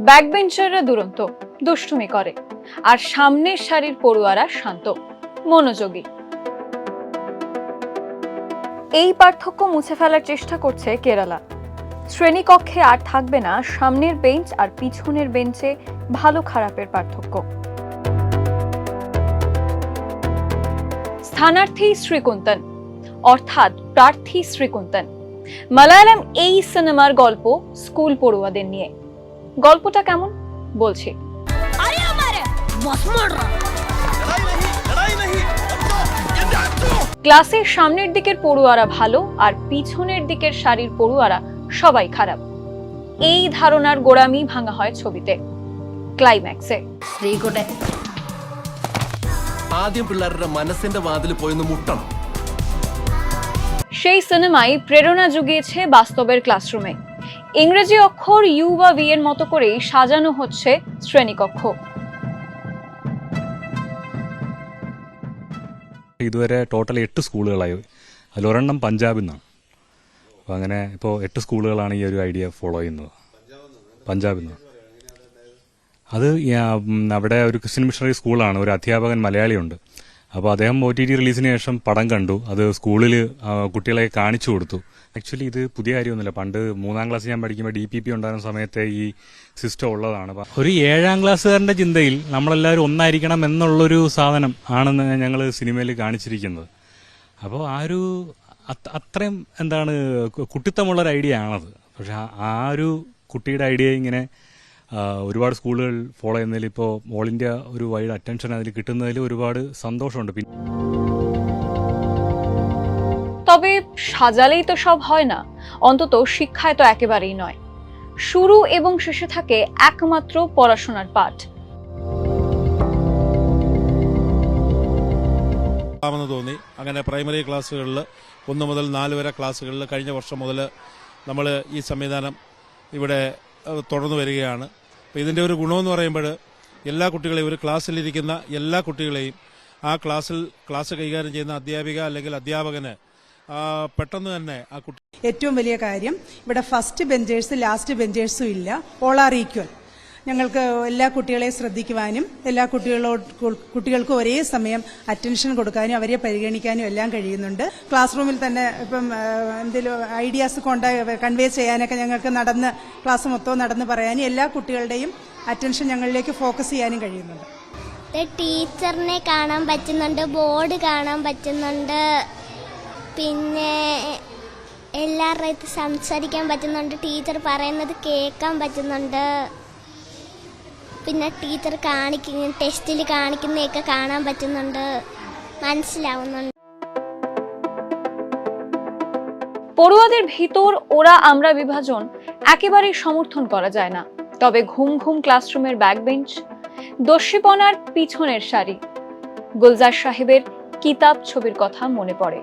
ব্যাকবেঞ্চাররা দুরন্ত, দুষ্টুমি করে, আর সামনের সারির পড়ুয়ারা শান্ত, মনোযোগী। এই পার্থক্য মুছে ফেলার চেষ্টা করছে কেরালা। শ্রেণীকক্ষে আর থাকবে না সামনের বেঞ্চ আর পিছনের বেঞ্চে ভালো খারাপের পার্থক্য। স্থানার্থী শ্রীকুন্তন অর্থাৎ প্রার্থী শ্রীকুন্তন, মালায়ালাম এই সিনেমার গল্প স্কুল পড়ুয়াদের নিয়ে। গল্পটা কেমন বলছি। ক্লাসের সামনের দিকের পড়ুয়ারা ভালো আর পিছনের দিকের সারির পড়ুয়ারা সবাই খারাপ, এই ধারণার গোড়ামি ভাঙা হয় ছবিতে। ക്ലൈമാക്സേ ആദ്യം പിള്ളേരുടെ മനസ്സിന്റെ വാതിൽ പോയി മുട്ടണം। সেই সিনেমায় প্রেরণা জুগিয়েছে বাস্তবের ক্লাসরুমে। ইংরেজি অক্ষর ইউ বা ভি এর মতো করেই সাজানো হচ্ছে শ্রেণীকক্ষ। ഇതുവരെ ടോട്ടൽ 8 സ്കൂളുകളായി, അതിലൊരെണ്ണം പഞ്ചാബിൽ നിന്നാണ്. അപ്പോൾ അങ്ങനെ ഇപ്പോൾ 8 സ്കൂളുകളാണ് ഈ ഒരു ഐഡിയ ഫോളോ ചെയ്യുന്നത്. പഞ്ചാബിൽ നിന്ന് അത് അവിടെ ഒരു ക്രിസ്ത്യൻ മിഷണറി സ്കൂളാണ്. ഒരു അധ്യാപകൻ മലയാളിയുണ്ട്. അപ്പോൾ അദ്ദേഹം OTT റിലീസിന് ശേഷം പടം കണ്ടു. അത് സ്കൂളിൽ കുട്ടികളെ കാണിച്ചു കൊടുത്തു. ആക്ച്വലി ഇത് പുതിയ കാര്യമൊന്നുമില്ല. പണ്ട് 3ാം ക്ലാസ് ഞാൻ പഠിക്കുമ്പോൾ DPP ഉണ്ടായിരുന്ന സമയത്തെ ഈ സിസ്റ്റം ഉള്ളതാണ്. ഒരു 7ാം ക്ലാസ്സുകാരന്റെ ചിന്തയിൽ നമ്മളെല്ലാവരും ഒന്നായിരിക്കണം എന്നുള്ളൊരു സാധനം ആണെന്ന് ഞങ്ങൾ സിനിമയിൽ കാണിച്ചിരിക്കുന്നത്. അപ്പോൾ ആ ഒരു അത്രയും എന്താണ് കുട്ടിത്തമുള്ളൊരു ഐഡിയ ആണത്. പക്ഷെ ആ ഒരു കുട്ടിയുടെ ഐഡിയ ഇങ്ങനെ ഒരുപാട് স্কুলകൾ ഫോളോ ചെയ്യുന്നതിൽ ഇപ്പോൾ ഓൾ ഇന്ത്യ ഒരു വൈഡ് അറ്റൻഷൻ അതിൽ কিട്ടുന്നതിൽ ഒരുപാട് সন্তোষമുണ്ട്। তবে সাজালেই তো সব হয় না, অন্তত শিক্ষায় তো একেবারেই নয়। শুরু এবং শেষে থাকে একমাত্র পড়াশোনার পাঠ। തോന്നി അങ്ങനെ പ്രൈമറി ക്ലാസ്സുകളിൽ 1 മുതൽ 4 വരെ ക്ലാസ്സുകളിൽ കഴിഞ്ഞ വർഷം മുതൽ നമ്മൾ ഈ സംവിധാനം ഇവിടെ തുടർന്നു വരികയാണ്. അപ്പോൾ ഇതിൻ്റെ ഒരു ഗുണമെന്ന് പറയുമ്പോൾ എല്ലാ കുട്ടികളെയും, ഒരു ക്ലാസ്സിലിരിക്കുന്ന എല്ലാ കുട്ടികളെയും ആ ക്ലാസ് കൈകാര്യം ചെയ്യുന്ന അധ്യാപിക അല്ലെങ്കിൽ അധ്യാപകന് പെട്ടെന്ന് തന്നെ ആ കുട്ടി. ഏറ്റവും വലിയ കാര്യം ഇവിടെ ഫസ്റ്റ് ബെഞ്ചേഴ്സ് ലാസ്റ്റ് ബെഞ്ചേഴ്സും ഇല്ല, ഓൾ ആർ ഈക്വൽ. ഞങ്ങൾക്ക് എല്ലാ കുട്ടികളെയും ശ്രദ്ധിക്കുവാനും എല്ലാ കുട്ടികൾക്കും ഒരേ സമയം അറ്റൻഷൻ കൊടുക്കാനും അവരെ പരിഗണിക്കാനും എല്ലാം കഴിയുന്നുണ്ട്. ക്ലാസ് റൂമിൽ തന്നെ ഇപ്പം എന്തെങ്കിലും ഐഡിയാസ് കൺവേ ചെയ്യാനൊക്കെ ഞങ്ങൾക്ക് ക്ലാസ് മൊത്തം നടന്ന് പറയാനും എല്ലാ കുട്ടികളുടെയും അറ്റൻഷൻ ഞങ്ങളിലേക്ക് ഫോക്കസ് ചെയ്യാനും കഴിയുന്നുണ്ട്. ടീച്ചറിനെ കാണാൻ പറ്റുന്നുണ്ട്, ബോർഡ് കാണാൻ പറ്റുന്നുണ്ട്, പിന്നെ എല്ലാവരുടെ സംസാരിക്കാൻ പറ്റുന്നുണ്ട്, ടീച്ചർ പറയുന്നത് കേൾക്കാൻ പറ്റുന്നുണ്ട്, പിന്നെ ടീച്ചർ ടെസ്റ്റിൽ കാണിക്കുന്നതൊക്കെ കാണാൻ পറ്റുന്നുണ്ട്, മനസ്സിലാവുന്നുണ്ട്। পড়ুয়াদের ভিতর ওরা আমরা বিভাজন একেবারেই সমর্থন করা যায় না। তবে ঘুম ঘুম ক্লাসরুমের ব্যাকবেঞ্চ, দস্যিপনার পিছনের সারি, গুলজার সাহেবের কিতাব ছবির কথা মনে পড়ে।